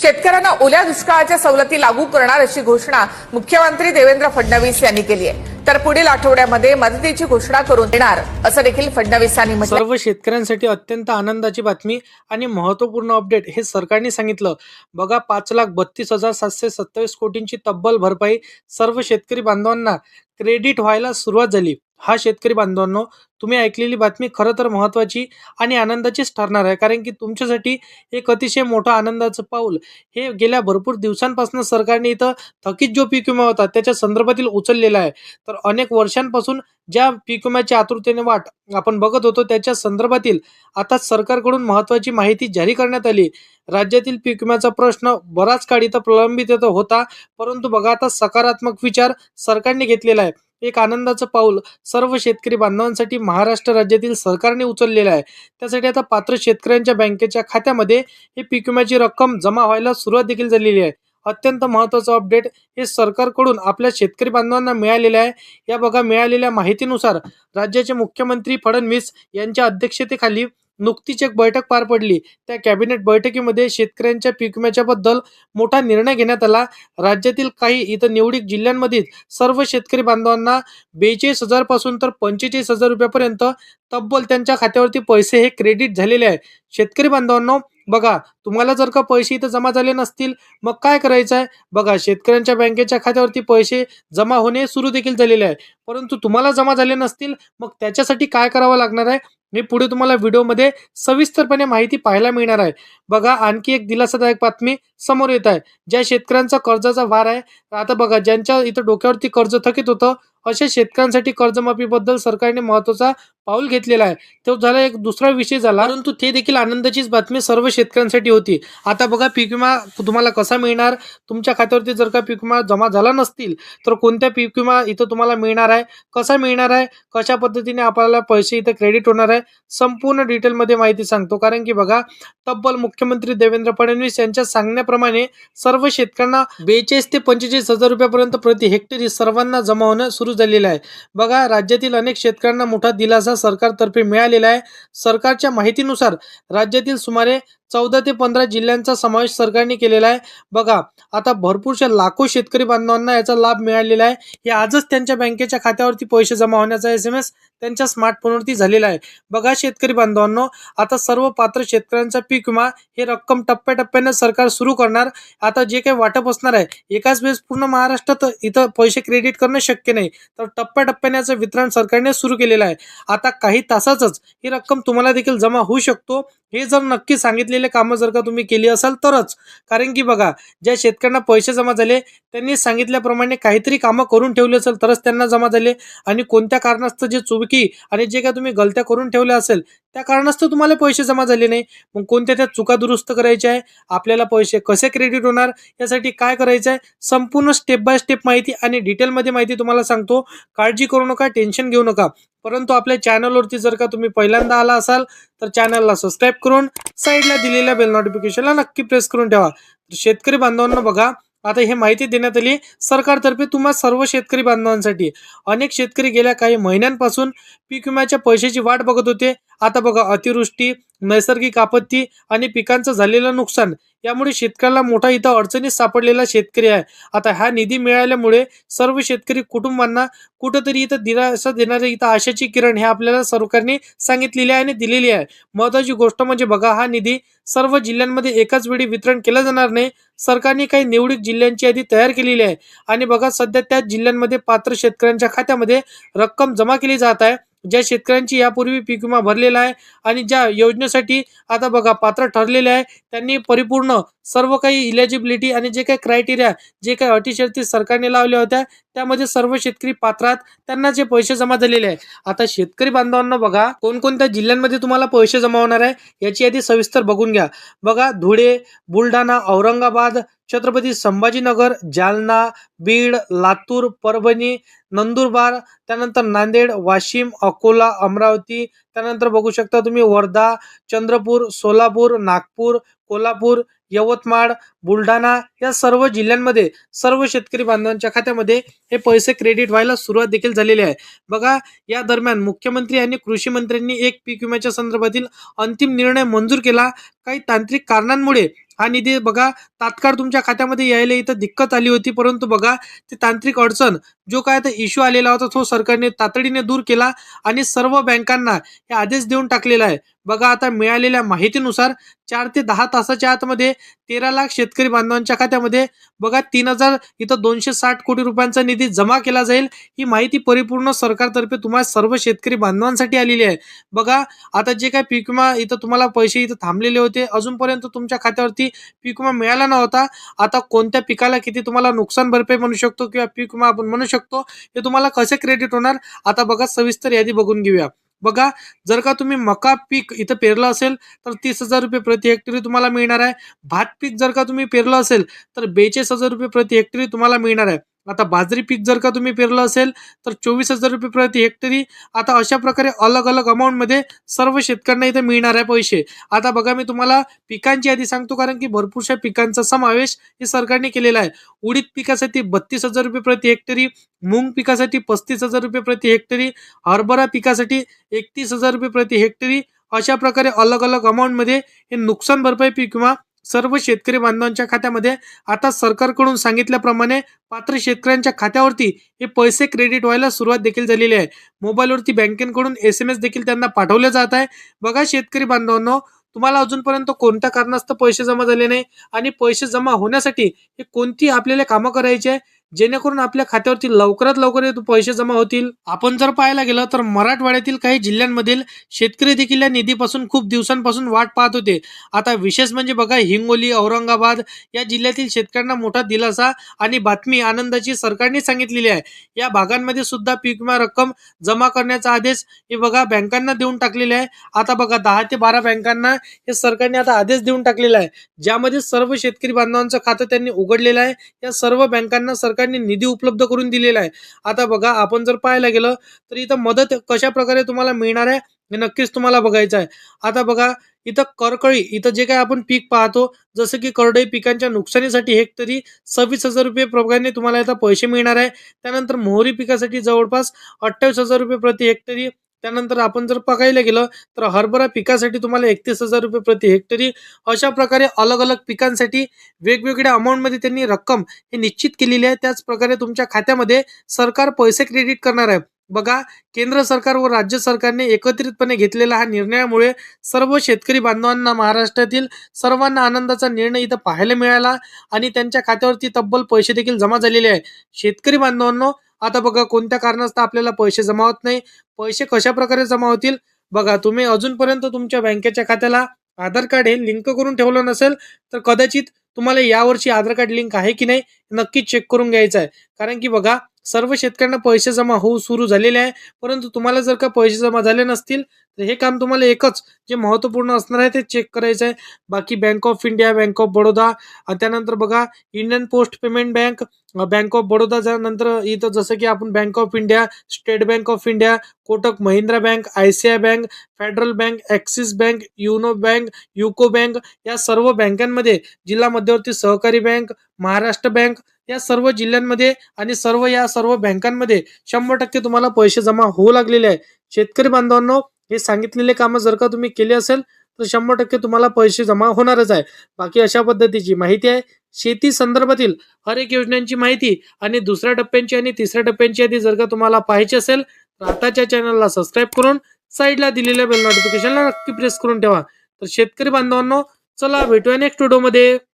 शेतकऱ्यांना ओल्या दुष्काळाच्या सवलती लागू करणार अशी घोषणा मुख्यमंत्री देवेंद्र फडणवीस यांनी केली आहे। तर पुढील आठवड्यामध्ये मदतीची घोषणा करून देणार असं देखील फडणवीस यांनी म्हटलं। सर्व शेतकऱ्यांसाठी अत्यंत आनंदाची बातमी आणि महत्त्वपूर्ण अपडेट हे सरकारने सांगितलं। बघा 5,32,727 कोटींची तब्बल भरपाई सर्व शेतकरी बांधवांना क्रेडिट व्हायला सुरुवात झाली। हा शेतकरी बांधवांनो, तुम्ही ऐकलेली बातमी खरं तर महत्त्वाची आणि आनंदाचीच ठरणार आहे, कारण की तुमच्यासाठी एक अतिशय मोठं आनंदाचं पाऊल हे गेल्या भरपूर दिवसांपासून सरकारने इथं थकीत जो पीक विमा होता त्याच्या संदर्भातील उचललेला आहे। तर अनेक वर्षांपासून ज्या पीक विम्याची आतुरतेने वाट आपण बघत होतो त्याच्या संदर्भातील आता सरकारकडून महत्त्वाची माहिती जारी करण्यात आली। राज्यातील पीक विम्याचा प्रश्न बराच काळ इथं प्रलंबित होता, परंतु बघा आता सकारात्मक विचार सरकारने घेतलेला आहे। एक आनंदाचं पाऊल सर्व शेतकरी बांधवांसाठी महाराष्ट्र राज्यातील सरकारने उचललेलं आहे। त्यासाठी आता पात्र शेतकऱ्यांच्या बँकेच्या खात्यामध्ये हे पीक विम्याची रक्कम जमा व्हायला सुरुवात देखील झालेली आहे। अत्यंत महत्त्वाचं अपडेट हे सरकारकडून आपल्या शेतकरी बांधवांना मिळालेलं आहे। या बघा मिळालेल्या माहितीनुसार राज्याचे मुख्यमंत्री फडणवीस यांच्या अध्यक्षतेखाली नुकतीच एक बैठक पार पडली। त्या कॅबिनेट बैठकीमध्ये शेतकऱ्यांच्या पीक विम्याच्या बद्दल मोठा निर्णय घेण्यात आला। राज्यातील काही इतर निवडक जिल्ह्यांमधील सर्व शेतकरी बांधवांना 42,000 पासून तर 45,000 रुपयापर्यंत तब्बल त्यांच्या खात्यावरती पैसे हे क्रेडिट झालेले आहे। शेतकरी बांधवांनो, बघा तुम्हाला जर का पैसे इथं जमा झाले नसतील मग काय करायचं आहे? बघा शेतकऱ्यांच्या बँकेच्या खात्यावरती पैसे जमा होणे सुरू देखील झालेले आहे, परंतु तुम्हाला जमा झाले नसतील मग त्याच्यासाठी काय करावं लागणार आहे मी पुढे तुम्हाला व्हिडिओमध्ये सविस्तरपणे माहिती पाहायला मिळणार आहे। बघा आणखी एक दिलासादायक बातमी समोर येत आहे। ज्या शेतकऱ्यांचा कर्जाचा भार आहे, आता बघा ज्यांच्या इथं डोक्यावरती कर्ज थकीत होतं अशा शेतकऱ्यांसाठी कर्जमाफीबद्दल सरकारने महत्त्वाचा पाऊल घेतलेला आहे। तो झाला एक दुसरा विषय झाला, परंतु ते देखील आनंदाचीच बातमी सर्व शेतकऱ्यांसाठी होती। आता बघा पीक विमा तुम्हाला कसा मिळणार, तुमच्या खात्यावरती जर का पीक विमा जमा झाला नसतील तर कोणत्या पीक विमा इथं तुम्हाला मिळणार आहे, कसा मिळणार आहे, कशा पद्धतीने आपल्याला पैसे इथं क्रेडिट होणार आहे, संपूर्ण डिटेलमध्ये माहिती सांगतो। कारण की बघा तब्बल मुख्यमंत्री देवेंद्र फडणवीस यांच्या सांगण्याप्रमाणे सर्व शेतकऱ्यांना 42 ते 45,000 रुपयापर्यंत प्रति हेक्टरी सर्वांना जमा होणं सुरू झालेलं आहे। बघा राज्यातील अनेक शेतकऱ्यांना मोठा दिलासा सरकारतर्फे मिळालेला आहे। सरकारच्या माहितीनुसार राज्यातील सुमारे 14 ते 15 जिल्ह्यांचा समावेश सरकारने केलेला आहे। बघा आता भरपूरशा लाखो शेतकरी बांधवांना याचा लाभ मिळालेला आहे। हे आजच त्यांच्या बँकेच्या खात्यावरती पैसे जमा होण्याचा SMS त्यांच्या स्मार्टफोनवरती झालेला आहे। बघा शेतकरी बांधवांनो, आता सर्व पात्र शेतकऱ्यांचा पीक विमा हे रक्कम टप्प्याटप्प्याने सरकार सुरू करणार। आता जे काही वाटप असणार आहे एकाच वेळेस पूर्ण महाराष्ट्रात इथं पैसे क्रेडिट करणं शक्य नाही, तर टप्प्याटप्प्याने याचं वितरण सरकारने सुरू केलेलं आहे। आता काही तासातच ही रक्कम तुम्हाला देखील जमा होऊ शकतो, हे जर नक्की सांगितलेले कामं जर का तुम्ही केली असाल तरच। कारण की बघा ज्या शेतकऱ्यांना पैसे जमा झाले त्यांनी सांगितल्याप्रमाणे काहीतरी कामं करून ठेवले असेल तरच त्यांना जमा झाले, आणि कोणत्या कारणास्तव जे चुकी आणि जे काय तुम्ही गलत्या करून ठेवल्या असेल त्या कारणास्तव तुम्हाला पैसे जमा झाले नाही। मग कोणत्या त्या चुका दुरुस्त करायच्या आहे, आपल्याला पैसे कसे क्रेडिट होणार, यासाठी काय करायचं आहे संपूर्ण स्टेप बाय स्टेप माहिती आणि डिटेलमध्ये माहिती तुम्हाला सांगतो। काळजी करू नका, टेन्शन घेऊ नका, परंतु आपल्या चॅनलवरती जर का तुम्ही पहिल्यांदा आला असाल तर चॅनलला सबस्क्राईब करून साईडला दिलेल्या बेल नोटिफिकेशनला नक्की प्रेस करून ठेवा। शेतकरी बांधवांना बघा आता हे माहिती देण्यात आली सरकारतर्फे तुम्हा सर्व शेतकरी बांधवांसाठी। अनेक शेतकरी गेल्या काही महिन्यांपासून पीक विम्याच्या पैशाची वाट बघत होते। आता बघा अतिवृष्टी, नैसर्गिक आपत्ती आणि पिकांचं झालेलं नुकसान यामुळे शेतकऱ्याला मोठा इथं अडचणीत सापडलेला शेतकरी आहे। आता हा निधी मिळाल्यामुळे सर्व शेतकरी कुटुंबांना कुठंतरी इथं दिलासा देणारे इथं आशाची किरण हे आपल्याला सरकारने सांगितलेली आहे आणि दिलेली आहे। महत्त्वाची गोष्ट म्हणजे बघा हा निधी सर्व जिल्ह्यांमध्ये एकाच वेळी वितरण केलं जाणार नाही। सरकारने काही निवडक जिल्ह्यांची यादी तयार केलेली आहे आणि बघा सध्या त्याच जिल्ह्यांमध्ये पात्र शेतकऱ्यांच्या खात्यामध्ये रक्कम जमा केली जात आहे। ज्या शेतकऱ्यांची यापूर्वी पीक विमा भरलेला आहे आणि ज्या योजनेसाठी आता बघा पात्र ठरलेले आहे त्यांनी परिपूर्ण सर्व काही इलिजिबिलिटी आणि जे काही क्रायटेरिया, जे काही अटी शर्ती सरकारने लावल्या होत्या त्यामध्ये सर्व शेतकरी पात्र आहेत, त्यांना जे पैसे जमा झालेले आहे। आता शेतकरी बांधवांना बघा कोणकोणत्या जिल्ह्यांमध्ये तुम्हाला पैसे जमा होणार आहे याची यादी सविस्तर बघून घ्या। बघा धुळे, बुलढाणा, औरंगाबाद, छत्रपती संभाजीनगर, जालना, बीड, लातूर, परभणी, नंदुरबार, त्यानंतर नांदेड, वाशिम, अकोला, अमरावती, त्यानंतर बघू शकता तुम्ही वर्धा, चंद्रपूर, सोलापूर, नागपूर, कोल्हापूर, यवतमाळ, बुलढाणा या सर्व जिल्ह्यांमध्ये सर्व शेतकरी बांधवांच्या खात्यामध्ये हे पैसे क्रेडिट व्हायला सुरुवात देखील झालेली आहे। बघा या दरम्यान मुख्यमंत्री आणि कृषी मंत्र्यांनी एक पीक विम्याच्या संदर्भातील अंतिम निर्णय मंजूर केला। काही तांत्रिक कारणांमुळे हा निधी बघा तात्काळ तुमच्या खात्यामध्ये यायला इथं दिक्कत आली होती, परंतु बघा ती तांत्रिक अडचण जो काय तो इश्यू आलेला होता तो सरकारने तातडीने दूर केला आणि सर्व बँकांना हे आदेश देऊन टाकलेला आहे. बघा आता मिळालेल्या माहितीनुसार 4 ते 10 तासाच्या आतमध्ये 13 लाख शेतकरी बांधवांच्या खात्यामध्ये बघा 3,000 इथं 260 कोटी रुपयांचा निधी जमा केला जाईल. ही माहिती परिपूर्ण सरकारतर्फे तुम्हाला सर्व शेतकरी बांधवांसाठी आलेली आहे. बघा आता जे काही पीक विमा इथं तुम्हाला पैसे इथं थांबलेले होते, अजूनपर्यंत तुमच्या खात्यावरती पीक विमा मिळाला नव्हता. आता कोणत्या पिकाला किती तुम्हाला नुकसान भरपाई म्हणू शकतो किंवा पीक विमा आपण म्हणू शकतो, हे तुम्हाला कसे क्रेडिट होणार आता बघा सविस्तर यादी बघून घेऊया. बघा जर का तुम्ही मका पीक इथं पेरलं असेल तर 30,000 रुपये प्रति हेक्टरी तुम्हाला मिळणार आहे. भात पीक जर का तुम्ही पेरलं असेल तर 42,000 रुपये प्रति हेक्टरी तुम्हाला मिळणार आहे. आता बाजरी पीक जर का तुम्ही पेरलं असेल तर 24,000 रुपये प्रति हेक्टरी. आता अशा प्रकारे अलग अलग अमाऊंटमध्ये सर्व शेतकऱ्यांना इथे मिळणार आहे पैसे. आता बघा मी तुम्हाला पिकांची यादी सांगतो, कारण की भरपूरशा पिकांचा समावेश हे सरकारने केलेला आहे. उडीद पिकासाठी 32,000 रुपये प्रति हेक्टरी, मूग पिकासाठी 35,000 रुपये प्रति हेक्टरी, हरभरा पिकासाठी 31,000 रुपये प्रति हेक्टरी. अशा प्रकारे अलग अलग अमाऊंटमध्ये हे नुकसान भरपाई पीक विमा सर्व शेतकरी बांधवांच्या खात्यामध्ये आता सरकारकडून सांगितल्याप्रमाणे पात्र शेतकऱ्यांच्या खात्यावरती हे पैसे क्रेडिट व्हायला सुरुवात देखील झालेली आहे. मोबाईलवरती बँकेकडून SMS देखील त्यांना पाठवले जात आहे. बघा शेतकरी बांधवांनो, तुम्हाला अजूनपर्यंत कोणत्या कारणास्तव पैसे जमा झाले नाही आणि पैसे जमा होण्यासाठी हे कोणती आपल्याला कामं करायची आहे जेणेकरून आपल्या खात्यावरती लवकरात लवकर हे पैसे जमा होतील. आपण जर पाहायला गेलं तर मराठवाड्यातील काही जिल्ह्यांमधील शेतकरी देखील या निधीपासून खूप दिवसांपासून वाट पाहत होते. आता विशेष म्हणजे बघा हिंगोली, औरंगाबाद या जिल्ह्यातील शेतकऱ्यांना मोठा दिलासा आणि बातमी आनंदाची सरकारने सांगितलेली आहे. या भागांमध्ये सुद्धा पीक विमा रक्कम जमा करण्याचा आदेश हे बघा बँकांना देऊन टाकलेले आहे. आता बघा 10 ते 12 बँकांना हे सरकारने आता आदेश देऊन टाकलेला आहे, ज्यामध्ये सर्व शेतकरी बांधवांचं खातं त्यांनी उघडलेलं आहे. या सर्व बँकांना सरकारने निधी उपलब्ध करून दिलेला आहे. आता बघा आपण जर पाहायला गेलं तर इथं मदत कशा प्रकारे तुम्हाला मिळणार आहे हे नक्कीच तुम्हाला बघायचं आहे. आता बघा इथं करकळी इथं जे काही आपण पीक पाहतो, जसं की करडई पिकांच्या नुकसानीसाठी हेक्टरी 26,000 रुपये प्रमाणे तुम्हाला इथं पैसे मिळणार आहे. त्यानंतर मोहरी पिकासाठी जवळपास 28,000 रुपये प्रति हेक्टरी. त्यानंतर आपण जर बघायला गेलं तर हरभरा पिकासाठी तुम्हाला 31,000 रुपये प्रति हेक्टरी. अशा प्रकारे अलग अलग पिकांसाठी वेगवेगळ्या अमाऊंटमध्ये त्यांनी रक्कम हे निश्चित केलेली आहे. त्याच प्रकारे तुमच्या खात्यामध्ये सरकार पैसे क्रेडिट करणार आहे. बघा केंद्र सरकार व राज्य सरकारने एकत्रितपणे घेतलेला हा निर्णयामुळे सर्व शेतकरी बांधवांना महाराष्ट्रातील सर्वांना आनंदाचा निर्णय इथं पाहायला मिळाला आणि त्यांच्या खात्यावरती तब्बल पैसे देखील जमा झालेले आहे. शेतकरी बांधवांनो, आता बघा कोणत्या कारणास्तव आपल्याला पैसे जमा होत नाही, पैसे कशा प्रकारे जमा होतील. बघा तुम्ही अजूनपर्यंत तुमच्या बँकेच्या खात्याला आधार कार्ड हे लिंक करून ठेवलं नसेल तर कदाचित तुम्हाला यावर्षी आधार कार्ड लिंक आहे की नाही नक्की चेक करून घ्यायचं आहे. कारण की बघा सर्व शेतकऱ्यांना पैसे जमा होऊ सुरू झालेले आहे, परंतु तुम्हाला जर का पैसे जमा झाले नसतील तर हे काम तुम्हाला एकच जे महत्त्वपूर्ण असणार आहे ते चेक करायचं आहे. बाकी bank of India, bank of Baroda आणि त्यानंतर बघा Indian post payment bank, bank of Baroda, नंतर इथं जसं की आपण bank of India, state bank of India, Kotak Mahindra bank, ICICI bank, federal bank, axis bank, YONO bank, UCO bank या सर्व बँकांमध्ये, जिल्हा मध्यवर्ती सहकारी बँक, महाराष्ट्र बँक या सर्व जिल्ह्यांमध्ये आणि या सर्व बँकांमध्ये 100% तुम्हाला पैसे जमा होऊ लागलेले आहे. शेतकरी बांधवांनो, हे सांगितलेले कामं जर का तुम्ही केले असेल तर 100% तुम्हाला पैसे जमा होणारच आहे. बाकी अशा पद्धतीची माहिती आहे. शेती संदर्भातील हर एक योजनांची माहिती आणि दुसऱ्या टप्प्यांची आणि तिसऱ्या टप्प्यांची यादी जर का तुम्हाला पाहायची असेल तर आताच्या चॅनलला सबस्क्राईब करून साईडला दिलेल्या बेल नोटिफिकेशनला नक्की प्रेस करून ठेवा. तर शेतकरी बांधवांनो, चला भेटूया नेक्स्ट व्हिडिओमध्ये.